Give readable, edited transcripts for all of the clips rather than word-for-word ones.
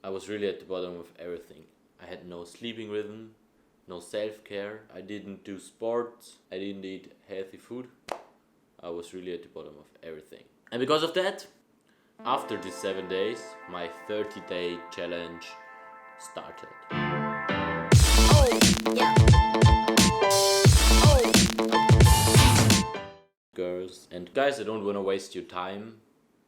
I was really at the bottom of everything. I had no sleeping rhythm, no self-care, I didn't do sports, I didn't eat healthy food. I was really at the bottom of everything. And because of that, after these 7 days, my 30-day challenge started. Girls and guys, I don't want to waste your time.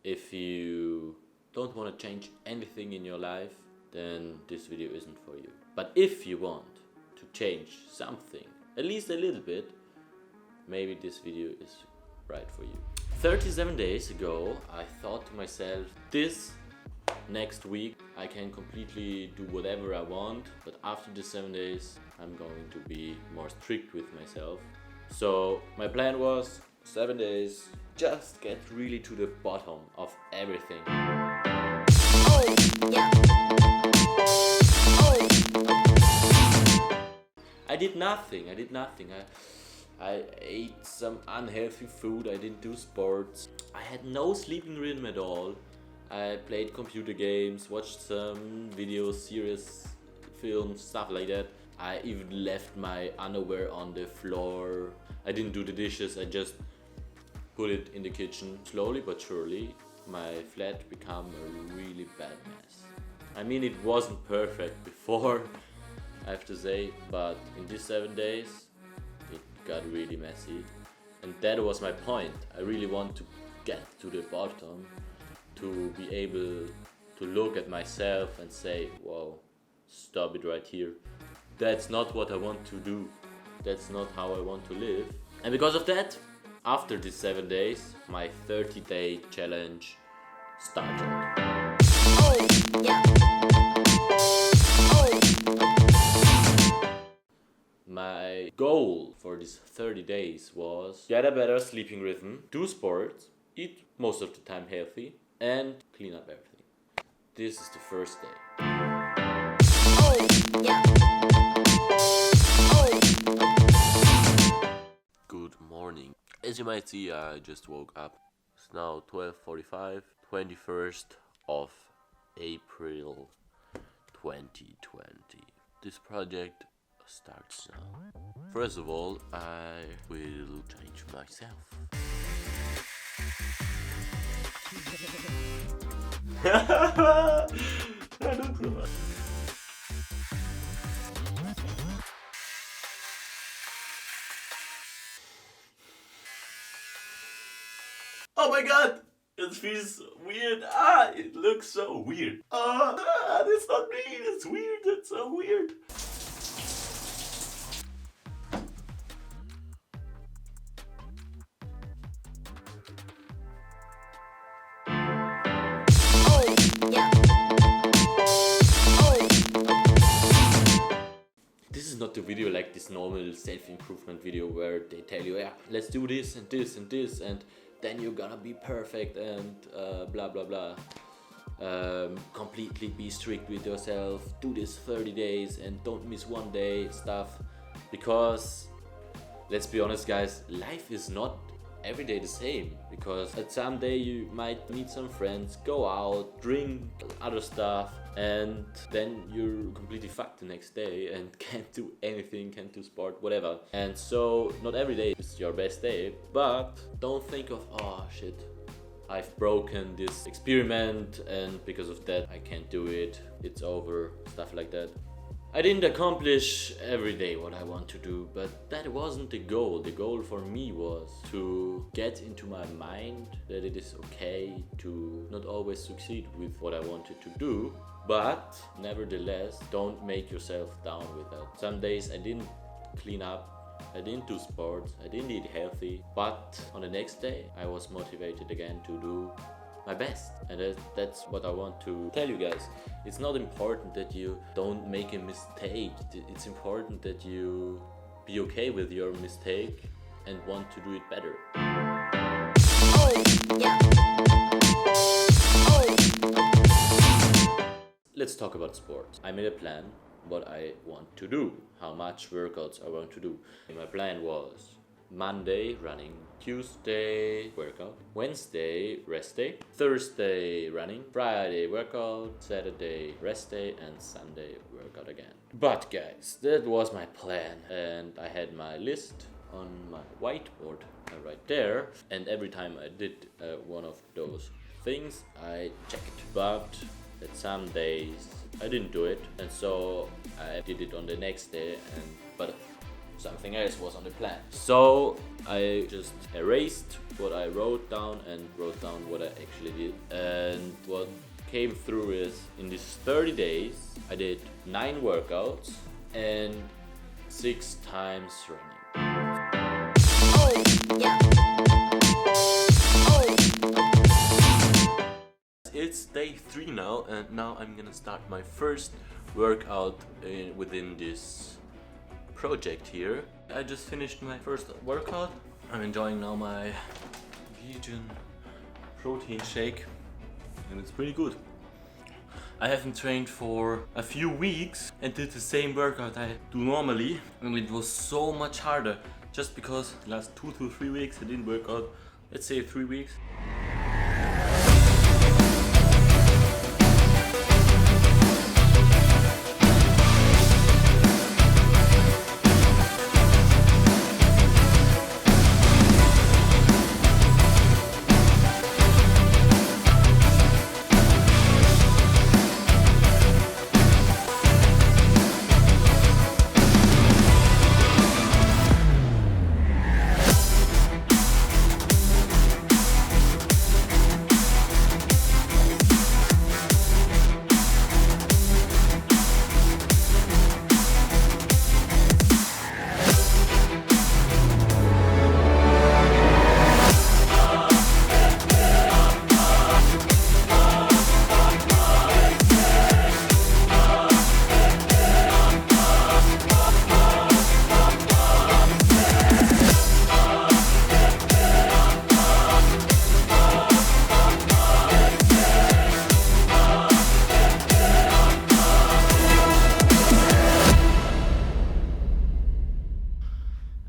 If you don't want to change anything in your life, then this video isn't for you. But if you want to change something, at least a little bit, maybe this video is right for you. 37 days ago, I thought to myself, this next week I can completely do whatever I want, but after the 7 days I'm going to be more strict with myself. So my plan was 7 days, just get really to the bottom of everything. I did nothing. I ate some unhealthy food, I didn't do sports. I had no sleeping rhythm at all. I played computer games, watched some videos, series, films, stuff like that. I even left my underwear on the floor. I didn't do the dishes, I just put it in the kitchen. Slowly but surely, my flat became a really bad mess. I mean, it wasn't perfect before, I have to say, but in these 7 days, it got really messy. And that was my point. I really want to get to the bottom, to be able to look at myself and say, whoa, stop it right here. That's not what I want to do. That's not how I want to live. And because of that, after these 7 days, my 30-day challenge started. My goal for these 30 days was get a better sleeping rhythm, do sports, eat most of the time healthy, and clean up everything. This is the first day. Good morning. As you might see, I just woke up. It's now 12:45, 21st of April 2020. This project starts now. First of all, I will change myself. I don't know. Oh my god! It feels weird. It looks so weird. That's not me. It's weird. It's so weird. This is not the video like this normal self-improvement video where they tell you, yeah, let's do this and this and this and then you're gonna be perfect and blah blah blah. Completely be strict with yourself, do this 30 days and don't miss one day stuff. Because let's be honest guys, life is not every day the same, because at some day you might meet some friends, go out, drink other stuff, and then you're completely fucked the next day and can't do anything, can't do sport, whatever. And so not every day is your best day, but don't think of, oh shit, I've broken this experiment and because of that I can't do it, it's over, stuff like that. I didn't accomplish every day what I want to do, but that wasn't the goal. The goal for me was to get into my mind that it is okay to not always succeed with what I wanted to do, but nevertheless, don't make yourself down with that. Some days I didn't clean up, I didn't do sports, I didn't eat healthy, but on the next day I was motivated again to do my best. And that's what I want to tell you guys. It's not important that you don't make a mistake. It's important that you be okay with your mistake and want to do it better. Let's talk about sports. I made a plan what I want to do, how much workouts I want to do. And my plan was Monday running Tuesday workout, Wednesday rest day, Thursday running, Friday workout, Saturday rest day, and Sunday workout again. But guys, that was my plan, and I had my list on my whiteboard right there, and every time I did one of those things I checked, but at some days I didn't do it, and so I did it on the next day, but something else was on the plan. So I just erased what I wrote down and wrote down what I actually did. And what came through is, in these 30 days, I did 9 workouts and 6 times running. Oh, yeah. Oh. It's day 3 now, and now I'm gonna start my first workout within this project here. I just finished my first workout. I'm enjoying now my vegan protein shake, and it's pretty good. I haven't trained for a few weeks and did the same workout I do normally, and it was so much harder just because the last 2 to 3 weeks I didn't work out. Let's say 3 weeks.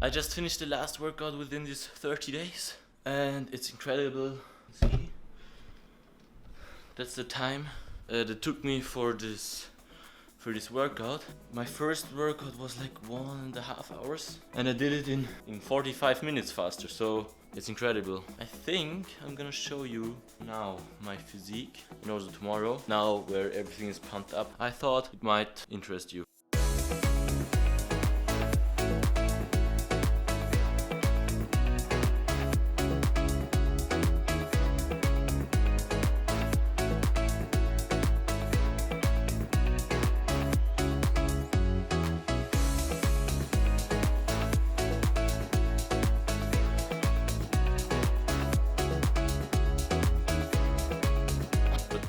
I just finished the last workout within these 30 days, and it's incredible. See? That's the time that took me for this workout. My first workout was like 1.5 hours, and I did it in 45 minutes faster, so it's incredible. I think I'm gonna show you now my physique in order tomorrow, now where everything is pumped up. I thought it might interest you.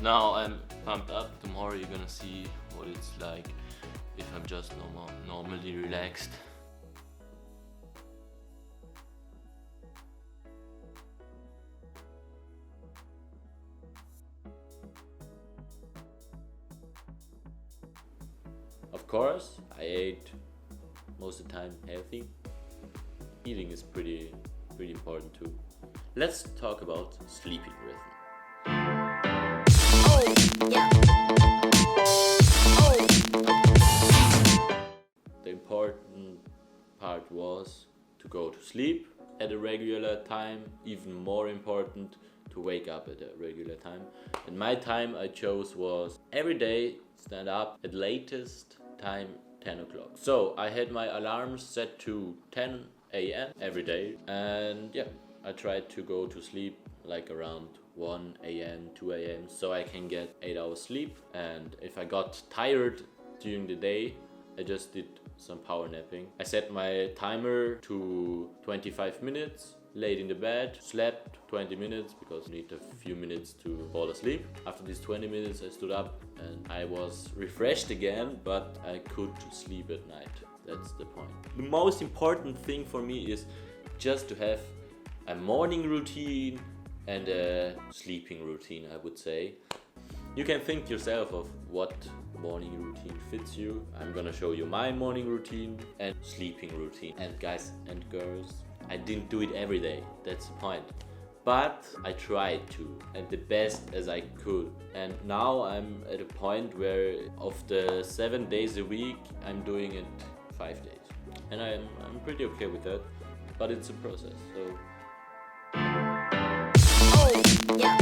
Now I'm pumped up. Tomorrow you're gonna see what it's like if I'm just normally relaxed. Of course, I ate most of the time healthy. Eating is pretty important too. Let's talk about sleeping rhythm. Yeah. Oh. The important part was to go to sleep at a regular time, even more important to wake up at a regular time. And my time I chose was every day stand up at latest time 10 o'clock. So I had my alarms set to 10 a.m. every day, and yeah, I tried to go to sleep like around 1 a.m., 2 a.m. so I can get 8 hours sleep. And if I got tired during the day, I just did some power napping. I set my timer to 25 minutes, laid in the bed, slept 20 minutes because you need a few minutes to fall asleep. After these 20 minutes I stood up and I was refreshed again, but I could sleep at night. That's the point. The most important thing for me is just to have a morning routine and a sleeping routine, I would say. You can think yourself of what morning routine fits you. I'm gonna show you my morning routine and sleeping routine. And guys and girls, I didn't do it every day, that's the point. But I tried to, and the best as I could. And now I'm at a point where of the 7 days a week, I'm doing it 5 days. And I'm pretty okay with that, but it's a process, so. Yeah.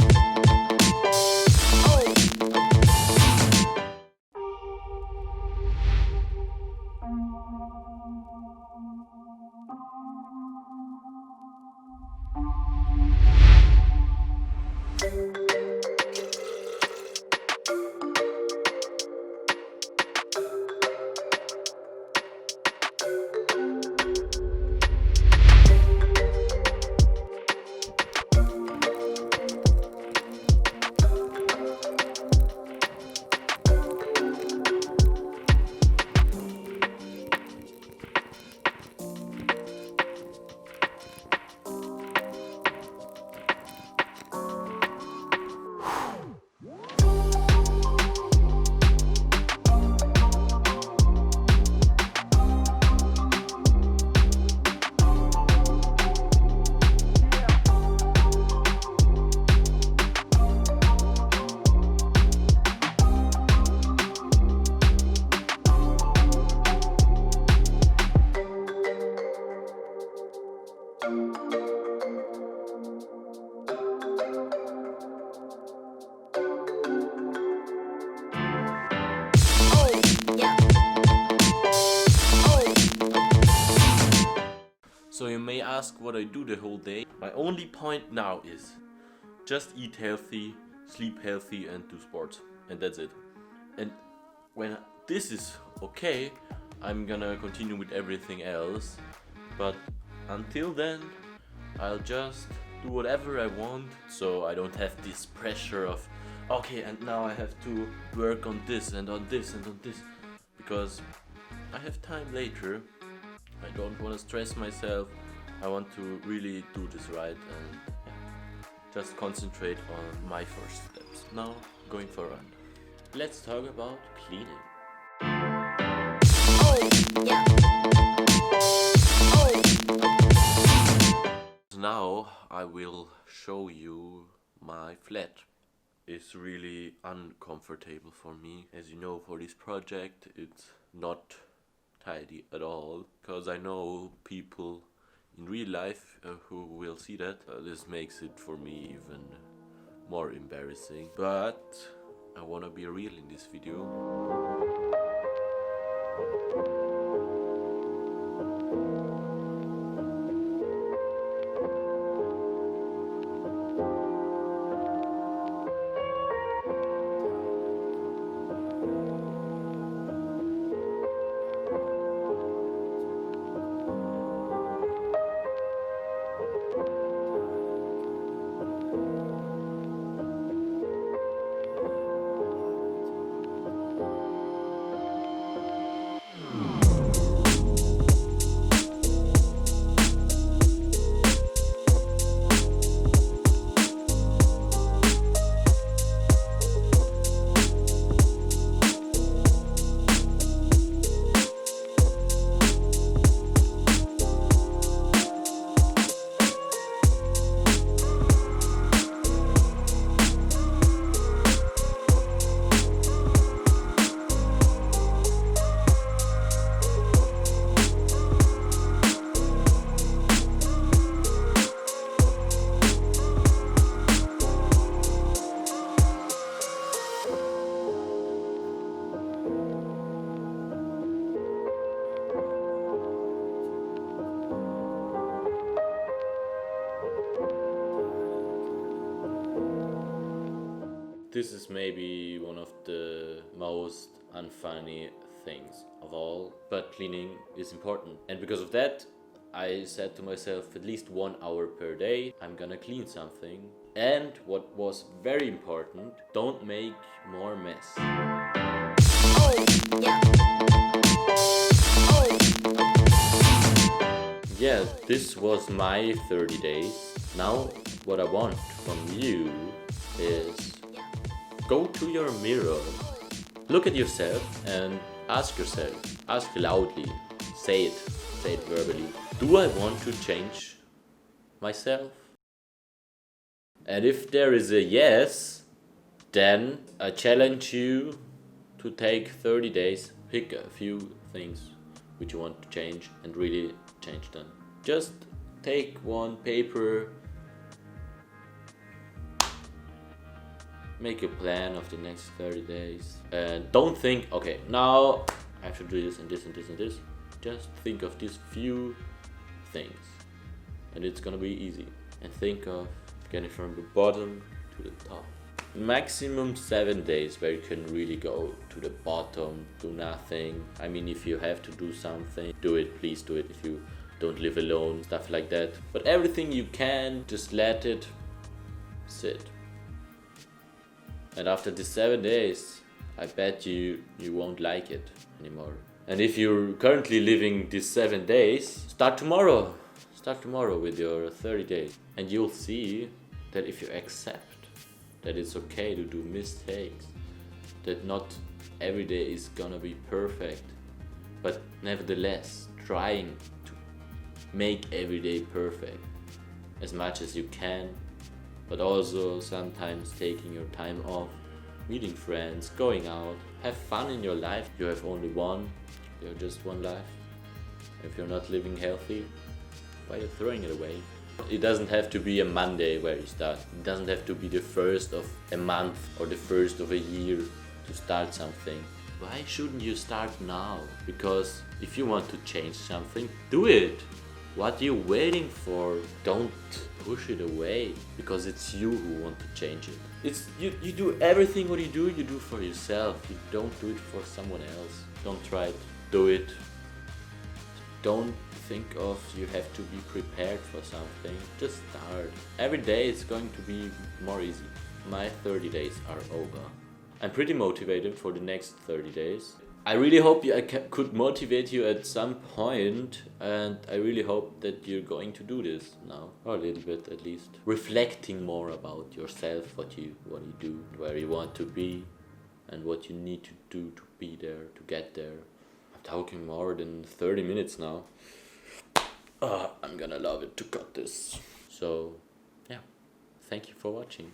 So you may ask what I do the whole day. My only point now is just eat healthy, sleep healthy and do sports. And that's it. And when this is okay, I'm gonna continue with everything else. But until then, I'll just do whatever I want. So I don't have this pressure of, okay, and now I have to work on this and on this and on this. Because I have time later. I don't want to stress myself. I want to really do this right and just concentrate on my first steps. Now, going for a run. Let's talk about cleaning. Now I will show you my flat. It's really uncomfortable for me. As you know, for this project it's not tidy at all, because I know people in real life who will see that. This makes it for me even more embarrassing, but I wanna be real in this video. This is maybe one of the most unfunny things of all, but cleaning is important. And because of that, I said to myself, at least 1 hour per day, I'm gonna clean something. And what was very important, don't make more mess. Yeah, this was my 30 days. Now, what I want from you is go to your mirror, look at yourself and ask yourself, ask loudly, say it verbally. Do I want to change myself? And if there is a yes, then I challenge you to take 30 days, pick a few things which you want to change and really change them. Just take one paper, make a plan of the next 30 days, and don't think, okay, now I have to do this and this and this and this. Just think of these few things and it's gonna be easy. And think of getting from the bottom to the top. Maximum 7 days where you can really go to the bottom, do nothing. I mean, if you have to do something, do it, please do it. If you don't live alone, stuff like that. But everything you can, just let it sit. And after the 7 days, I bet you won't like it anymore. And if you're currently living these 7 days, start tomorrow. Start tomorrow with your 30 days. And you'll see that if you accept that it's okay to do mistakes, that not every day is gonna be perfect, but nevertheless trying to make every day perfect as much as you can, but also sometimes taking your time off, meeting friends, going out, have fun in your life. You have only one, you have just one life. If you're not living healthy, why are you throwing it away? It doesn't have to be a Monday where you start. It doesn't have to be the first of a month or the first of a year to start something. Why shouldn't you start now? Because if you want to change something, do it. What are you waiting for? Don't push it away because it's you who want to change it. It's you do everything what you do for yourself. You don't do it for someone else. Don't try it. Do it. Don't think of you have to be prepared for something. Just start. Every day it's going to be more easy. My 30 days are over. I'm pretty motivated for the next 30 days. I really hope I could motivate you at some point, and I really hope that you're going to do this now, or a little bit at least. Reflecting more about yourself, what you do, where you want to be, and what you need to do to be there, to get there. I'm talking more than 30 minutes now. I'm gonna love it to cut this. So, yeah, thank you for watching.